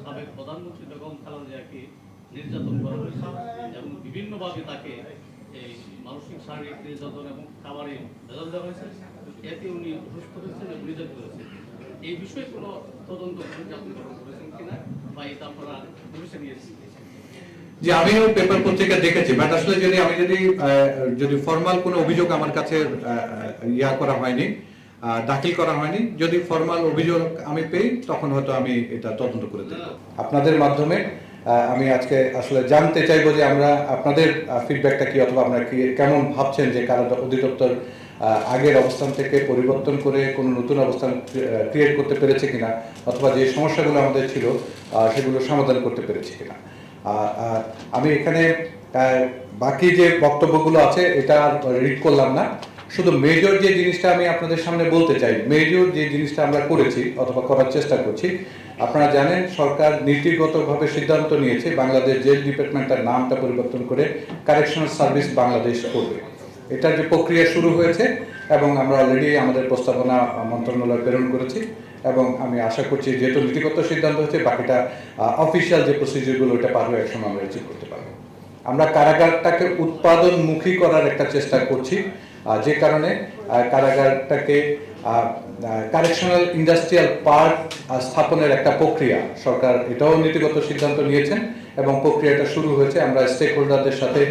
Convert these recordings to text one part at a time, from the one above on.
সাবেক প্রধানমন্ত্রী বেগম খালেদা জিয়াকে নির্যাতন করা হয়েছে এবং বিভিন্নভাবে তাকে এই মানসিক শারীরিক নির্যাতন এবং খাবারে ভেজাল দেওয়া হয়েছে। এতে উনি অসুস্থ হয়েছেন এবং নির্যাতিত হয়েছেন। এই বিষয়ে কোনো তদন্ত আপনি করেছেন কিনা বা এটা আপনারা পুলিশে নিয়েছেন? যে আমিও পেপার পত্রিকা দেখেছি, বাট আসলে যদি ফর্মাল কোনো অভিযোগ আমার কাছে করা হয়নি, দাখিল করা হয়নি। যদি ফর্মাল অভিযোগ আমি পেই তখন হয়তো আমি এটা তদন্ত করে দেব। আপনাদের মাধ্যমে আমি আজকে আসলে জানতে চাইবো যে আমরা আপনাদের ফিডব্যাকটা কি, অথবা আপনারা কি কেমন ভাবছেন যে কারা অধিদপ্তর আগের অবস্থান থেকে পরিবর্তন করে কোনো নতুন অবস্থান ক্রিয়েট করতে পেরেছে কিনা, অথবা যে সমস্যাগুলো আমাদের ছিল সেগুলো সমাধান করতে পেরেছে কিনা। আমি এখানে বাকি যে বক্তব্যগুলো আছে এটা রিড করলাম না, শুধু মেজর যে জিনিসটা আমি আপনাদের সামনে বলতে চাই, মেজর যে জিনিসটা আমরা করেছি অথবা করার চেষ্টা করছি। আপনারা জানেন সরকার নীতিগতভাবে সিদ্ধান্ত নিয়েছে বাংলাদেশ জেল ডিপার্টমেন্টের নামটা পরিবর্তন করে কারেকশনাল সার্ভিস বাংলাদেশ করবে। এটার যে প্রক্রিয়া শুরু হয়েছে এবং আমরা অলরেডি আমাদের প্রস্তাবনা মন্ত্রণালয়ে প্রেরণ করেছি, এবং আমি আশা করছি যেহেতু নীতিগত সিদ্ধান্ত হচ্ছে বাকিটা অফিসিয়াল যে প্রসিডিউরগুলো ওটা পারবে একসময় আমরা রিচিভ করতে পারবো। আমরা কারাগারটাকে উৎপাদনমুখী করার একটা চেষ্টা করছি, যে কারণে কারাগারটাকে কারেকশনাল ইন্ডাস্ট্রিয়াল পার্ক স্থাপনের একটা প্রক্রিয়া সরকার এটাও নীতিগত সিদ্ধান্ত নিয়েছেন এবং প্রক্রিয়াটা শুরু হয়েছে। আমরা স্টেক হোল্ডারদের সাথে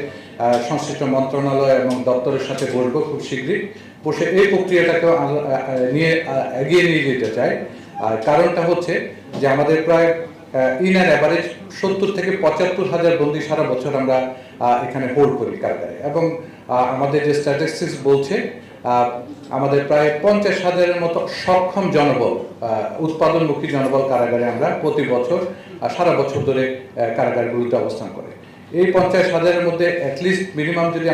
সংশ্লিষ্ট মন্ত্রণালয় এবং দপ্তরের সাথে বসবো খুব শীঘ্রই, বসে এই প্রক্রিয়াটাকে নিয়ে এগিয়ে নিয়ে যেতে চাই। আর কারণটা হচ্ছে যে আমাদের প্রায় ইন অ্যান অ্যাভারেজ 70 থেকে 75 হাজার বন্দী সারা বছর আমরা এখানে হোল্ড করি কারাগারে, এবং আমাদের যে স্ট্যাটিস্টিক্স বলছে আমাদের প্রায় 50 হাজারের মতো সক্ষম জনবল, উৎপাদনমুখী জনবল কারাগারে আমরা প্রতি বছর সারা বছর ধরে কারাগারগুলোতে অবস্থান করে। এই 50 হাজারের মধ্যে অ্যাটলিস্ট মিনিমাম যদি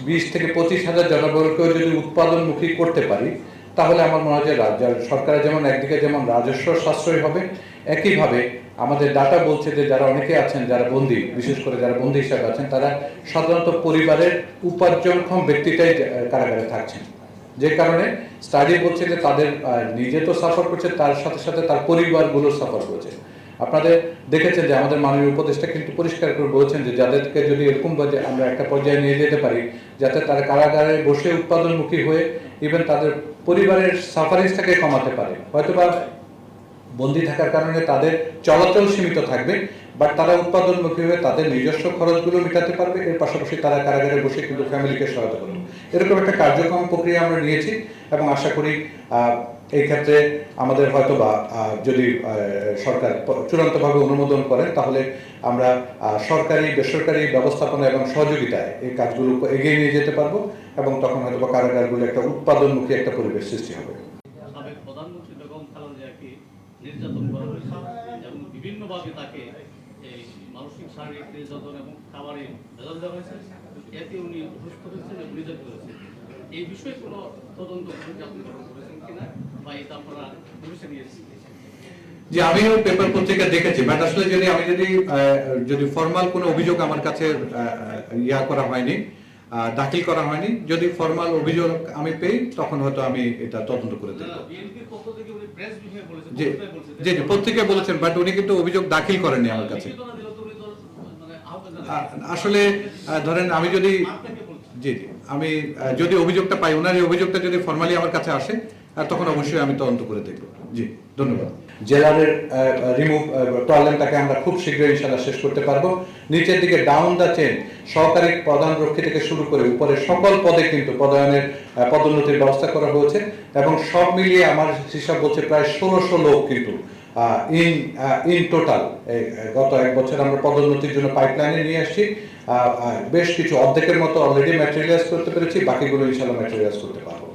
20 থেকে 25 হাজার জনবলকেও যদি উৎপাদনমুখী করতে পারি, তাহলে আমার মনে হয় যে সরকারের যেমন একদিকে যেমন রাজস্ব সাশ্রয় হবে, একইভাবে আমাদের ডাটা বলছে যে যারা অনেকে আছেন যারা বন্দী, বিশেষ করে যারা বন্দী হিসাবে আছেন, তারা সাধারণত পরিবারের উপার্জনক্ষম ব্যক্তিটাই কারাগারে থাকছেন, যে কারণে স্টাডি বলছে যে তাদের নিজে তো সাফার করছে, তার সাথে সাথে তার পরিবারগুলো সাফার করছে। আপনাদের দেখেছেন যে আমাদের মাননীয় উপদেষ্টা কিন্তু পরিষ্কার করে বলেছেন যে যাদেরকে যদি এরকম আমরা একটা পর্যায়ে নিয়ে যেতে পারি যাতে তারা কারাগারে বসে উৎপাদনমুখী হয়ে ইভেন তাদের পরিবারের সাফারিংসটাকে কমাতে পারে। হয়তোবা বন্দী থাকার কারণে তাদের চলাচল সীমিত থাকবে, বাট তারা উৎপাদনমুখী হয়ে তাদের নিজস্ব খরচগুলো মেটাতে পারবে, এর পাশাপাশি তারা কারাগারে বসে কিন্তু ফ্যামিলিকে সহায়তা করবে। এরকম একটা কার্যক্রম প্রক্রিয়া আমরা নিয়েছি এবং আশা করি এই ক্ষেত্রে আমাদের হয়তোবা যদি সরকার চূড়ান্তভাবে অনুমোদন করেন তাহলে আমরা সরকারি বেসরকারি ব্যবস্থাপনা এবং সহযোগিতায় এই কাজগুলো এগিয়ে নিয়ে যেতে পারবো, এবং তখন হয়তোবা কারাগারগুলো একটা উৎপাদনমুখী একটা পরিবেশ সৃষ্টি হবে। সাবেক প্রধানমন্ত্রী বেগম খালেদা জিয়াকে নির্যাতন করা হয়েছে এবং বিভিন্নভাবে তাকে এই মানসিক শারীরিক নির্যাতন এবং খাবারে ভেজাল দেওয়া হয়েছে। এতে উনি অসুস্থ হয়েছেন এবং নির্যাতিত হয়েছেন। এই বিষয়ে কোনো তদন্ত আপনি করেছেন কিনা বা এটা আপনারা পুলিশে নিয়েছেন? যে আমিও পেপার পত্রিকা দেখেছি, বাট আসলে যদি ফর্মাল কোনো অভিযোগ আমার কাছে করা হয়নি, দাখিল করা হয়নি। যদি ফর্মাল অভিযোগ আমি পেই তখন হয়তো আমি এটা তদন্ত করে দেব। জি পত্রিকায় বলেছেন, বাট উনি কিন্তু অভিযোগ দাখিল করেননি আমার কাছে। আসলে ধরেন আমি যদি অভিযোগটা পাই, ওনার এই অভিযোগটা যদি ফর্মালি আমার কাছে আসে তখন অবশ্যই আমি তদন্ত করে দেখব। জি ধন্যবাদ। জেলারের প্রবলেমটাকে আমরা খুব শীঘ্রই ইনশাআল্লাহ শেষ করতে পারবো। নিচের দিকে ডাউন দ্য চেন সহকারী প্রধান রক্ষী থেকে শুরু করে উপরে সকল পদে কিন্তু পদোন্নতির ব্যবস্থা করা হয়েছে, এবং সব মিলিয়ে আমার হিসাব বলছে প্রায় 1600 লোক কিন্তু ইন টোটাল গত এক বছর আমরা পদোন্নতির জন্য পাইপলাইনে নিয়ে আসছি। বেশ কিছু অর্ধেকের মতো অলরেডি ম্যাটেরিয়ালাইজ করতে পেরেছি, বাকিগুলো ইনশাআল্লাহ ম্যাটেরিয়ালাইজ করতে পারবো।